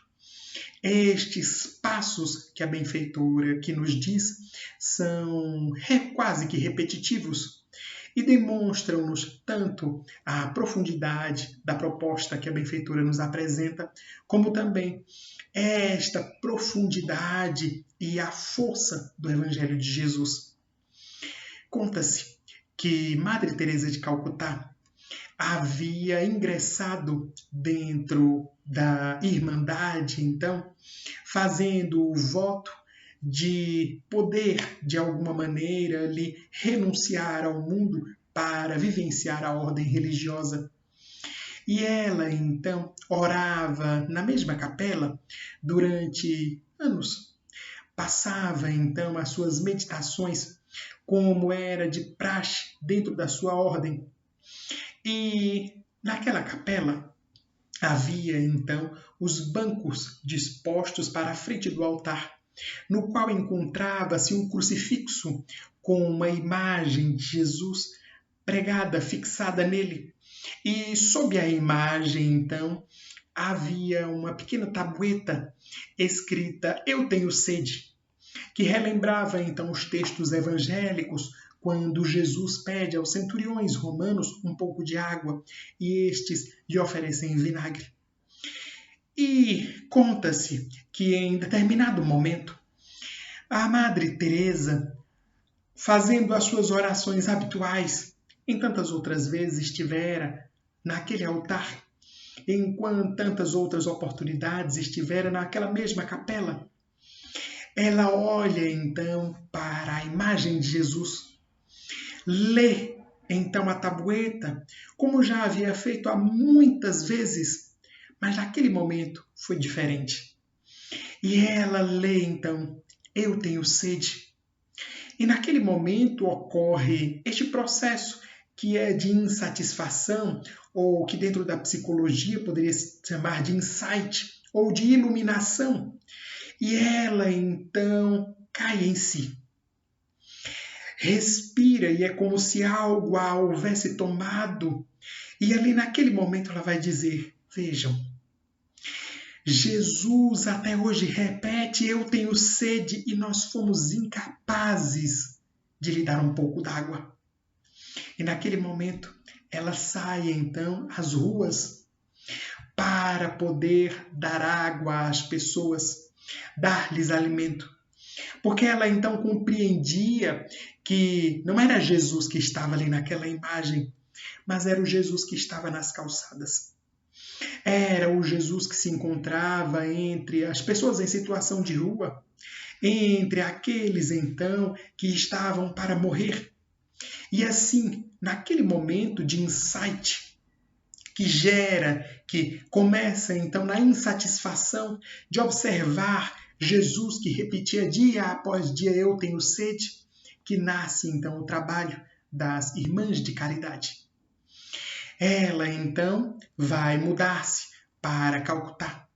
estes passos que a benfeitora que nos diz são quase que repetitivos e demonstram-nos tanto a profundidade da proposta que a benfeitora nos apresenta, como também esta profundidade e a força do Evangelho de Jesus. Conta-se que Madre Teresa de Calcutá havia ingressado dentro da Irmandade, então, fazendo o voto de poder, de alguma maneira, ali, renunciar ao mundo para vivenciar a ordem religiosa. E ela, então, orava na mesma capela durante anos. Passava, então, as suas meditações como era de praxe dentro da sua ordem. E naquela capela havia, então, os bancos dispostos para a frente do altar, no qual encontrava-se um crucifixo com uma imagem de Jesus pregada, fixada nele. E sob a imagem, então, havia uma pequena tabueta escrita "Eu tenho sede", que relembrava, então, os textos evangélicos, quando Jesus pede aos centuriões romanos um pouco de água e estes lhe oferecem vinagre. E conta-se que em determinado momento, a Madre Teresa, fazendo as suas orações habituais, em tantas outras vezes estivera naquele altar, enquanto tantas outras oportunidades estivera naquela mesma capela. Ela olha então para a imagem de Jesus, lê então a tabueta, como já havia feito há muitas vezes, mas naquele momento foi diferente. E ela lê então, "Eu tenho sede". E naquele momento ocorre este processo que é de insatisfação, ou que dentro da psicologia poderia se chamar de insight, ou de iluminação. E ela então cai em si. Respira e é como se algo a houvesse tomado. E ali naquele momento ela vai dizer, vejam, Jesus até hoje repete, "Eu tenho sede", e nós fomos incapazes de lhe dar um pouco d'água. E naquele momento ela sai então às ruas para poder dar água às pessoas, dar-lhes alimento. Porque ela então compreendia que não era Jesus que estava ali naquela imagem, mas era o Jesus que estava nas calçadas. Era o Jesus que se encontrava entre as pessoas em situação de rua, entre aqueles então que estavam para morrer. E assim, naquele momento de insight, que começa então na insatisfação de observar Jesus que repetia dia após dia, "Eu tenho sede", que nasce então o trabalho das Irmãs de Caridade. Ela então vai mudar-se para Calcutá.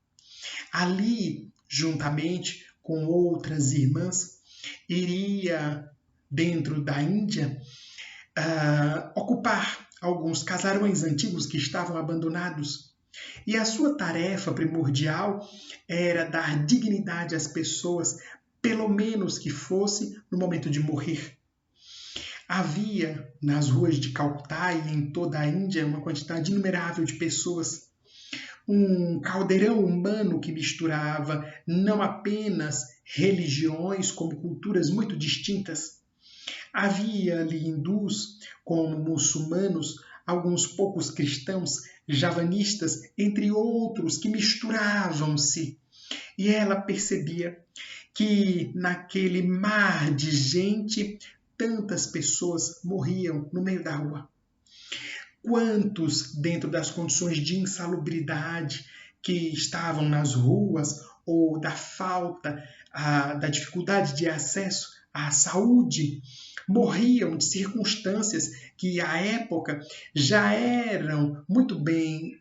Ali, juntamente com outras irmãs, iria dentro da Índia ocupar alguns casarões antigos que estavam abandonados. E a sua tarefa primordial era dar dignidade às pessoas pelo menos que fosse no momento de morrer. Havia nas ruas de Calcutá e em toda a Índia uma quantidade inumerável de pessoas, um caldeirão humano que misturava não apenas religiões como culturas muito distintas. Havia ali hindus como muçulmanos, alguns poucos cristãos, javanistas, entre outros, que misturavam-se. E ela percebia que naquele mar de gente, tantas pessoas morriam no meio da rua. Quantos, dentro das condições de insalubridade que estavam nas ruas, ou da falta, da dificuldade de acesso à saúde, morriam de circunstâncias que, à época, já eram muito bem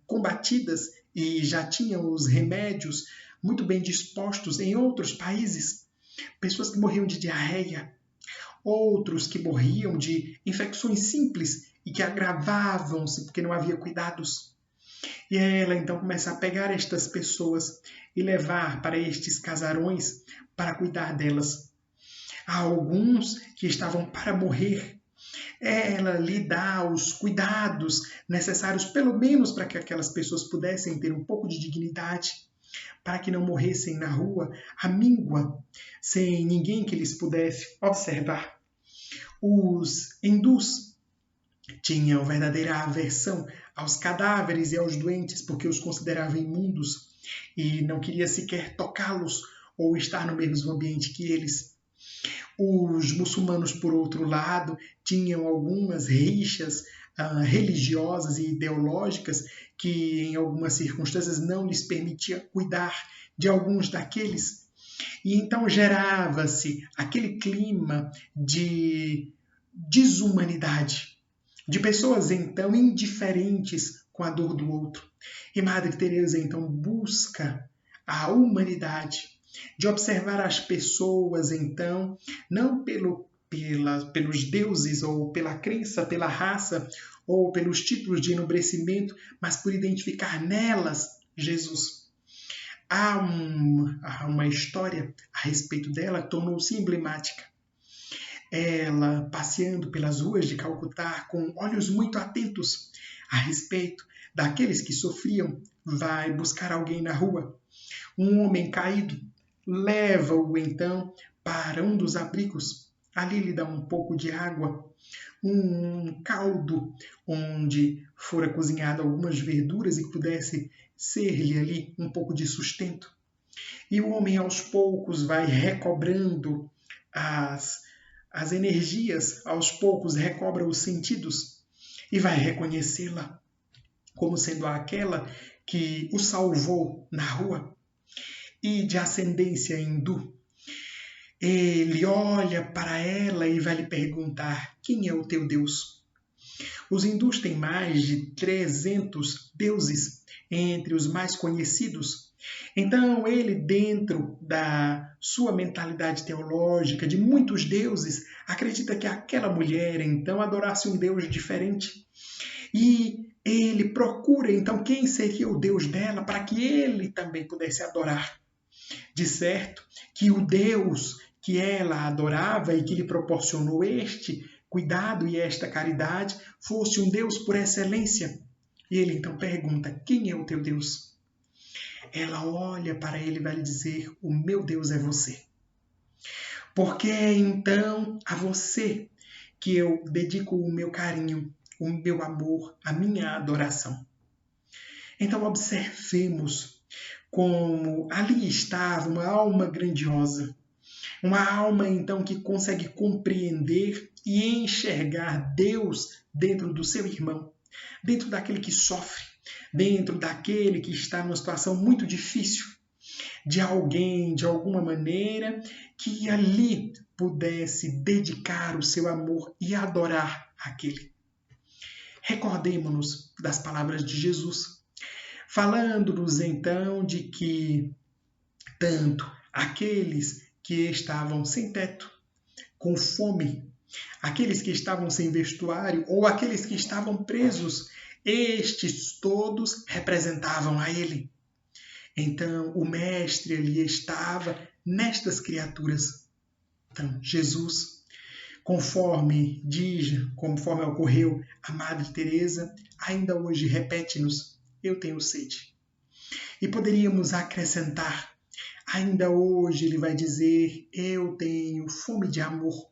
combatidas e já tinham os remédios muito bem dispostos em outros países. Pessoas que morriam de diarreia, outros que morriam de infecções simples e que agravavam-se porque não havia cuidados. E ela então começa a pegar estas pessoas e levar para estes casarões para cuidar delas. Há alguns que estavam para morrer. Ela lhe dá os cuidados necessários, pelo menos para que aquelas pessoas pudessem ter um pouco de dignidade, para que não morressem na rua, à míngua, sem ninguém que lhes pudesse observar. Os hindus tinham verdadeira aversão aos cadáveres e aos doentes, porque os consideravam imundos e não queria sequer tocá-los ou estar no mesmo ambiente que eles. Os muçulmanos, por outro lado, tinham algumas rixas religiosas e ideológicas que, em algumas circunstâncias, não lhes permitia cuidar de alguns daqueles. E então gerava-se aquele clima de desumanidade, de pessoas então indiferentes com a dor do outro. E Madre Teresa então busca a humanidade, de observar as pessoas então, não pelos deuses ou pela crença, pela raça ou pelos títulos de enobrecimento, mas por identificar nelas Jesus. Há uma história a respeito dela que tornou-se emblemática. Ela, passeando pelas ruas de Calcutá com olhos muito atentos a respeito daqueles que sofriam, vai buscar alguém na rua. Um homem caído, leva-o então para um dos abrigos. Ali lhe dá um pouco de água, um caldo onde fora cozinhado algumas verduras e que pudesse ser-lhe ali um pouco de sustento. E o homem aos poucos vai recobrando as energias, aos poucos recobra os sentidos e vai reconhecê-la como sendo aquela que o salvou na rua. E de ascendência hindu, ele olha para ela e vai lhe perguntar: quem é o teu Deus? Os hindus têm mais de 300 deuses, entre os mais conhecidos. Então ele, dentro da sua mentalidade teológica de muitos deuses, acredita que aquela mulher então adorasse um Deus diferente. E ele procura então quem seria o Deus dela para que ele também pudesse adorar. De certo que o Deus que ela adorava e que lhe proporcionou este cuidado e esta caridade fosse um Deus por excelência. E ele então pergunta: quem é o teu Deus? Ela olha para ele e vai lhe dizer: o meu Deus é você. Porque é então a você que eu dedico o meu carinho, o meu amor, a minha adoração. Então observemos como ali estava uma alma grandiosa, uma alma então que consegue compreender e enxergar Deus dentro do seu irmão, dentro daquele que sofre, dentro daquele que está numa situação muito difícil, de alguém, de alguma maneira, que ali pudesse dedicar o seu amor e adorar aquele. Recordemo-nos das palavras de Jesus, falando-nos então de que tanto aqueles que estavam sem teto, com fome, aqueles que estavam sem vestuário ou aqueles que estavam presos, estes todos representavam a ele. Então, o Mestre ali estava nestas criaturas. Então, Jesus, conforme ocorreu a Madre Teresa, ainda hoje repete-nos: eu tenho sede. E poderíamos acrescentar, ainda hoje ele vai dizer: eu tenho fome de amor,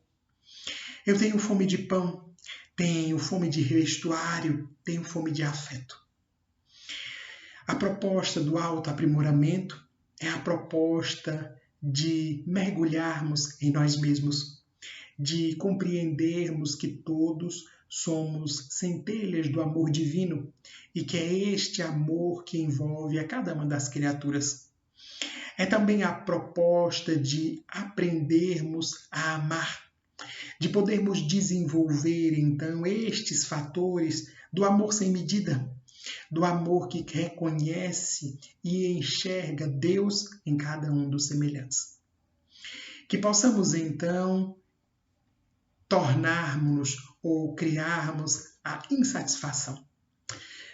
eu tenho fome de pão, tenho fome de vestuário, tenho fome de afeto. A proposta do autoaprimoramento é a proposta de mergulharmos em nós mesmos, de compreendermos que todos somos centelhas do amor divino e que é este amor que envolve a cada uma das criaturas. É também a proposta de aprendermos a amar, de podermos desenvolver então estes fatores do amor sem medida, do amor que reconhece e enxerga Deus em cada um dos semelhantes. Que possamos então tornarmos ou criarmos a insatisfação.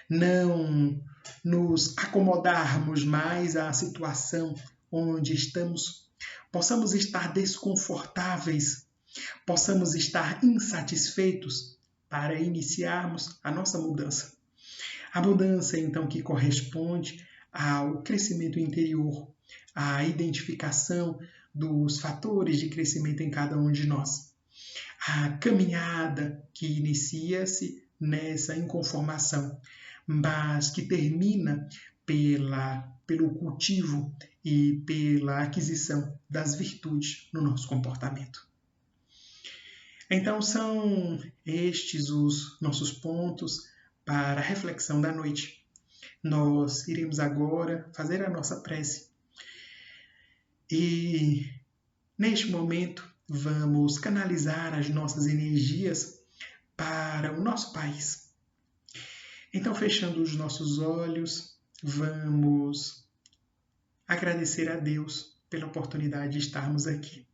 Não nos acomodarmos mais à situação onde estamos. Possamos estar desconfortáveis, possamos estar insatisfeitos para iniciarmos a nossa mudança. A mudança, então, que corresponde ao crescimento interior, à identificação dos fatores de crescimento em cada um de nós. A caminhada que inicia-se nessa inconformação, mas que termina pelo cultivo e pela aquisição das virtudes no nosso comportamento. Então, são estes os nossos pontos para a reflexão da noite. Nós iremos agora fazer a nossa prece. E, neste momento, vamos canalizar as nossas energias para o nosso país. Então, fechando os nossos olhos, vamos agradecer a Deus pela oportunidade de estarmos aqui.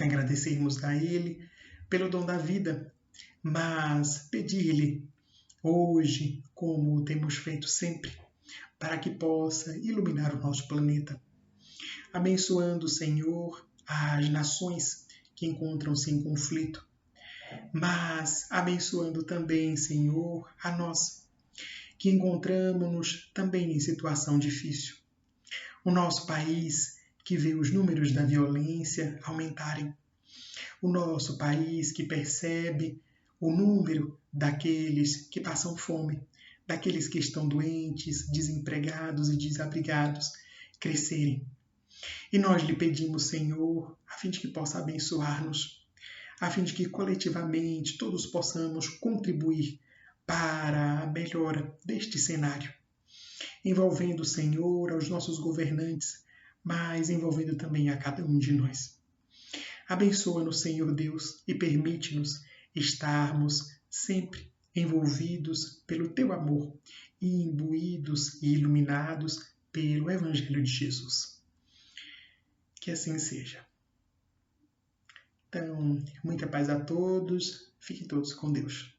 Agradecermos a Ele pelo dom da vida, mas pedir-lhe hoje, como temos feito sempre, para que possa iluminar o nosso planeta, abençoando, Senhor, as nações que encontram-se em conflito, mas abençoando também, Senhor, a nós, que encontramos-nos também em situação difícil. O nosso país, que vê os números da violência aumentarem. O nosso país, que percebe o número daqueles que passam fome, daqueles que estão doentes, desempregados e desabrigados, crescerem. E nós lhe pedimos, Senhor, a fim de que possa abençoar-nos, a fim de que coletivamente todos possamos contribuir para a melhora deste cenário, envolvendo, Senhor, aos nossos governantes, mas envolvendo também a cada um de nós. Abençoa-nos, Senhor Deus, e permite-nos estarmos sempre envolvidos pelo Teu amor e imbuídos e iluminados pelo Evangelho de Jesus. Que assim seja. Então, muita paz a todos, fiquem todos com Deus.